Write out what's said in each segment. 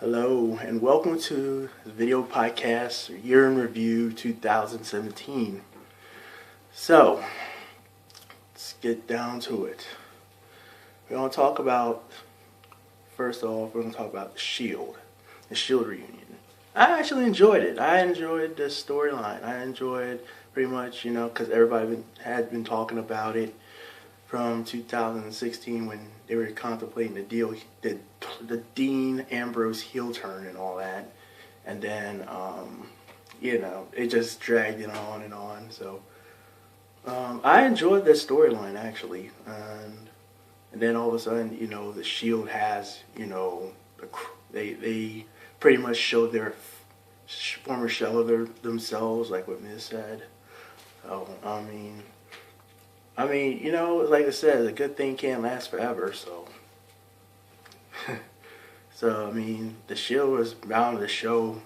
Hello and welcome to the video podcast Year in Review 2017. So, let's get down to it. We're going to talk about, first off, we're going to talk about the Shield reunion. I actually enjoyed it. I enjoyed the storyline. I enjoyed pretty much, because everybody had been talking about it from 2016 when they were contemplating the deal, the Dean Ambrose heel turn and all that, and then it just dragged it on and on. So I enjoyed the storyline actually, and then all of a sudden, the Shield has, they pretty much showed their former shell of themselves, like what Miz said. So like I said, a good thing can't last forever, so. So, the Shield was bound to show.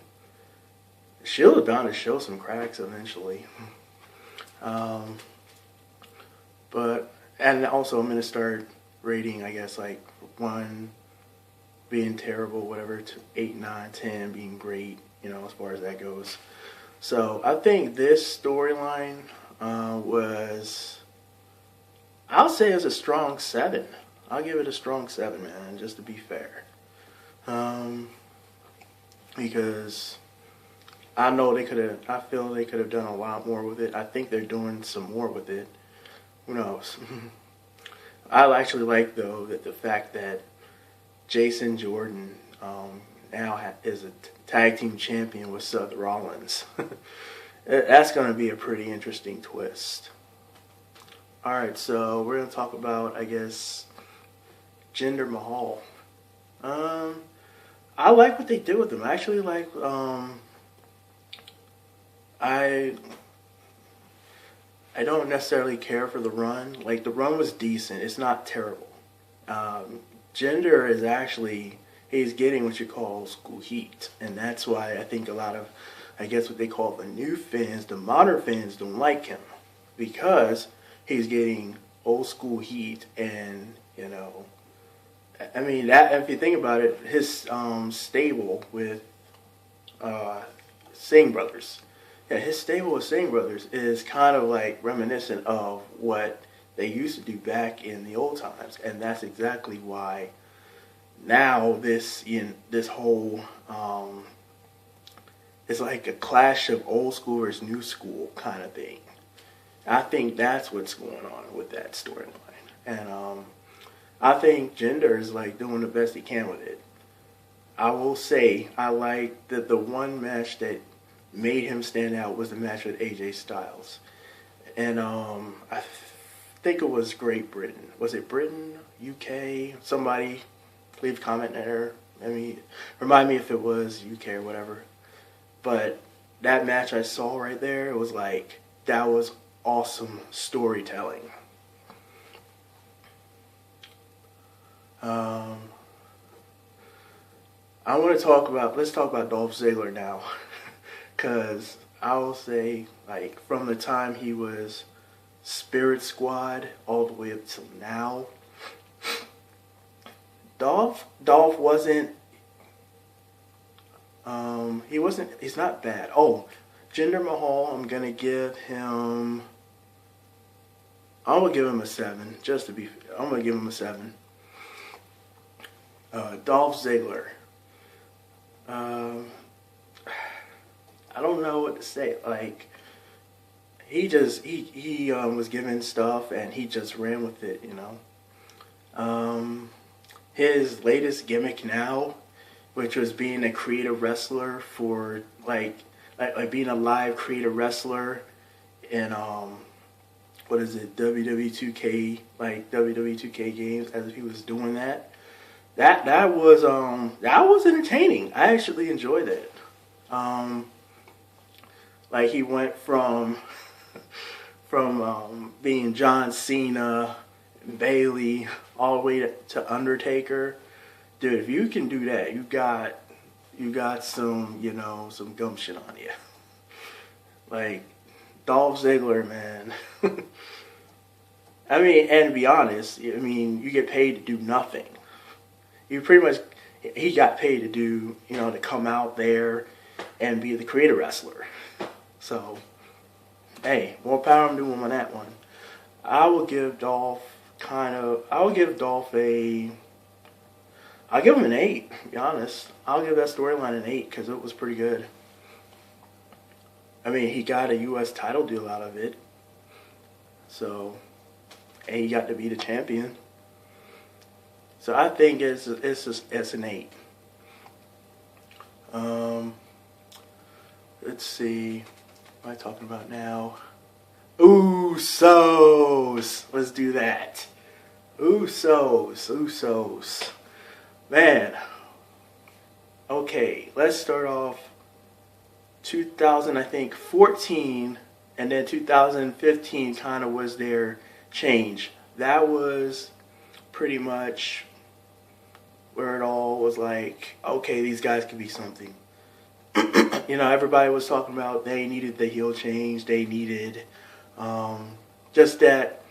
The Shield was bound to show some cracks eventually. And also I'm going to start rating, I guess, like 1 being terrible, whatever, to 8, 9, 10 being great, as far as that goes. So, I think this storyline was, I'll say it's a strong 7. I'll give it a strong 7, man, just to be fair. Because I feel they could have done a lot more with it. I think they're doing some more with it. Who knows? I actually like, though, that the fact that Jason Jordan now is a tag team champion with Seth Rollins. That's going to be a pretty interesting twist. Alright, so we're going to talk about, I guess, Jinder Mahal. I like what they did with him. I actually like, I don't necessarily care for the run. Like, the run was decent. It's not terrible. Jinder is actually, he's getting what you call old school heat. And that's why I think a lot of, I guess what they call the new fans, the modern fans, don't like him. Because he's getting old school heat, and that, if you think about it, his stable with Singh brothers, his stable with Singh brothers is kind of like reminiscent of what they used to do back in the old times, and that's exactly why now this whole it's like a clash of old school versus new school kind of thing. I think that's what's going on with that storyline. And I think Jinder is like doing the best he can with it. I will say I like that the one match that made him stand out was the match with AJ Styles. And I think it was Great Britain. Was it Britain? UK? Somebody leave a comment there. Remind me if it was UK or whatever. But that match I saw right there, it was like, that was awesome storytelling. Let's talk about Dolph Ziggler now. Because I will say, like, from the time he was Spirit Squad all the way up till now, Dolph wasn't, he's not bad. Oh, Jinder Mahal, I'm going to give him a 7, I'm going to give him a 7. Dolph Ziggler. I don't know what to say. Like, he was given stuff and he just ran with it, His latest gimmick now, which was being a creative wrestler for like being a live creative wrestler in what is it, WWE 2K, like WWE 2K games, as he was doing that. That was entertaining. I actually enjoyed it. Like, he went from being John Cena, Bailey, all the way to Undertaker. Dude, if you can do that, you got some, some gumption on you. Like, Dolph Ziggler, man. And to be honest, you get paid to do nothing. He he got paid to do, to come out there and be the creative wrestler. So, hey, more power to him on that one. I will give Dolph I'll give him an 8, to be honest. I'll give that storyline an 8 because it was pretty good. I mean, he got a U.S. title deal out of it. So, and he got to be the champion. So I think it's an 8. Let's see. What am I talking about now? Usos. Let's do that. Usos. Man. Okay, let's start off 2014, and then 2015 kind of was their change. That was pretty much where it all was like, okay, these guys could be something. Everybody was talking about they needed the heel change. They needed just that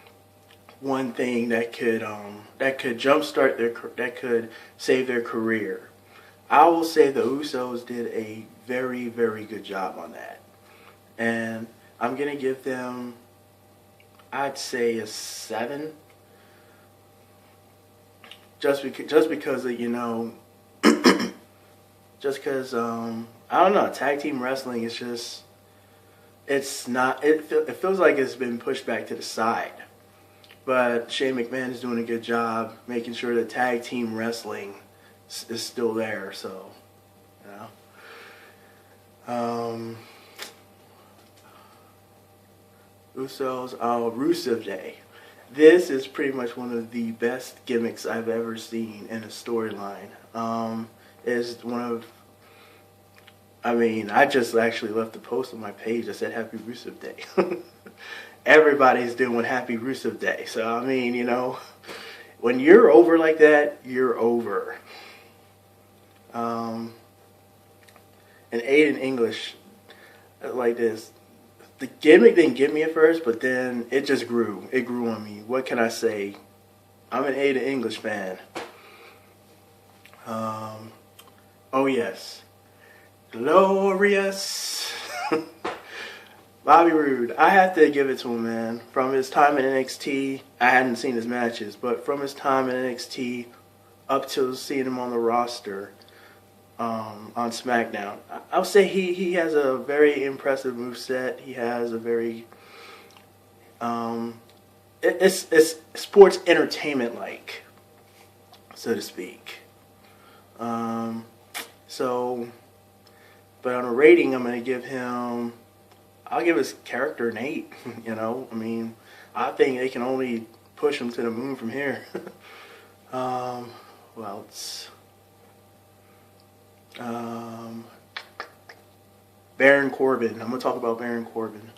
one thing that could jumpstart that could save their career. I will say the Usos did a very, very good job on that, and I'm gonna give them, I'd say, a 7. Just because of, just because I don't know, tag team wrestling is just, it's not, it feels like it's been pushed back to the side. But Shane McMahon is doing a good job making sure that tag team wrestling is still there. So, Usos, Rusev Day. This is pretty much one of the best gimmicks I've ever seen in a storyline. Is one of, I just actually left a post on my page that said Happy Rusev Day. Everybody's doing Happy Rusev Day. So, when you're over like that, you're over. And 8 in English, like this. The gimmick didn't get me at first, but then it just grew. It grew on me. What can I say? I'm an 8 in English fan. Oh yes. Glorious. Bobby Roode. I have to give it to him, man. From his time in NXT, I hadn't seen his matches, but from his time in NXT up to seeing him on the roster, on SmackDown, I'll say he has a very impressive moveset. He has a very it's sports entertainment like, so to speak. But on a rating, I'm gonna give him, I'll give his character an 8. I think they can only push him to the moon from here. Well, it's Baron Corbin. I'm gonna talk about Baron Corbin.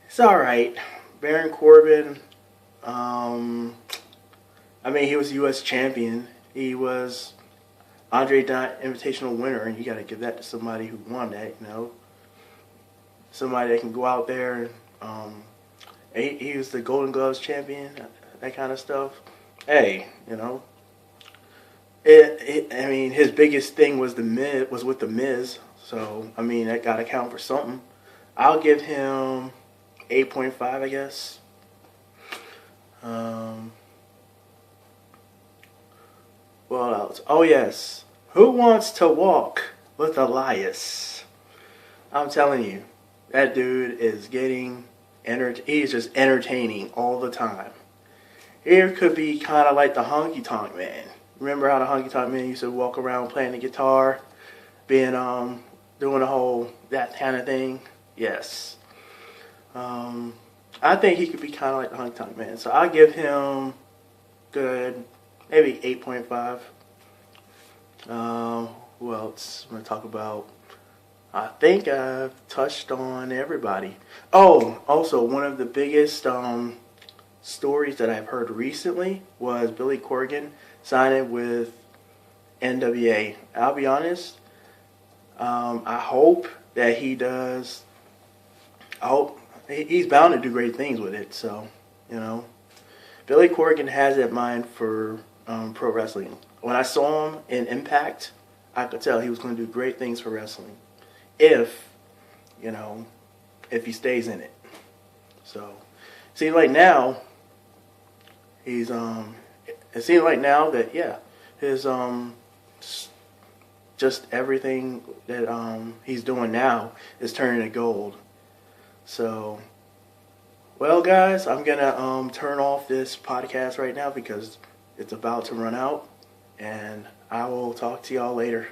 It's all right. Baron Corbin. He was U.S. champion. He was Andre Dot Invitational winner, and you got to give that to somebody who won that. Somebody that can go out there and he was the Golden Gloves champion, that kind of stuff. Hey, his biggest thing was with the Miz, so that got to count for something. I'll give him 8.5, I guess. What else? Oh yes, Who Wants to Walk with Elias? I'm telling you, that dude is he's just entertaining all the time. It could be kind of like the Honky Tonk Man. Remember how the Honky Tonk Man used to walk around playing the guitar, being doing the whole that kind of thing? Yes. I think he could be kind of like the Honky Tonk Man. So I'll give him good, maybe 8.5. Who else I'm going to talk about? I think I've touched on everybody. Oh, also one of the biggest stories that I've heard recently was Billy Corgan signing with NWA. I'll be honest, I hope that he does. I hope he's bound to do great things with it. So, Billy Corgan has it in mind for pro wrestling. When I saw him in Impact, I could tell he was going to do great things for wrestling. If, you know, if he stays in it. So, it seems like now, he's, it seems like now that, yeah, his, just everything that he's doing now is turning to gold. So, well, guys, I'm gonna turn off this podcast right now because it's about to run out, and I will talk to y'all later.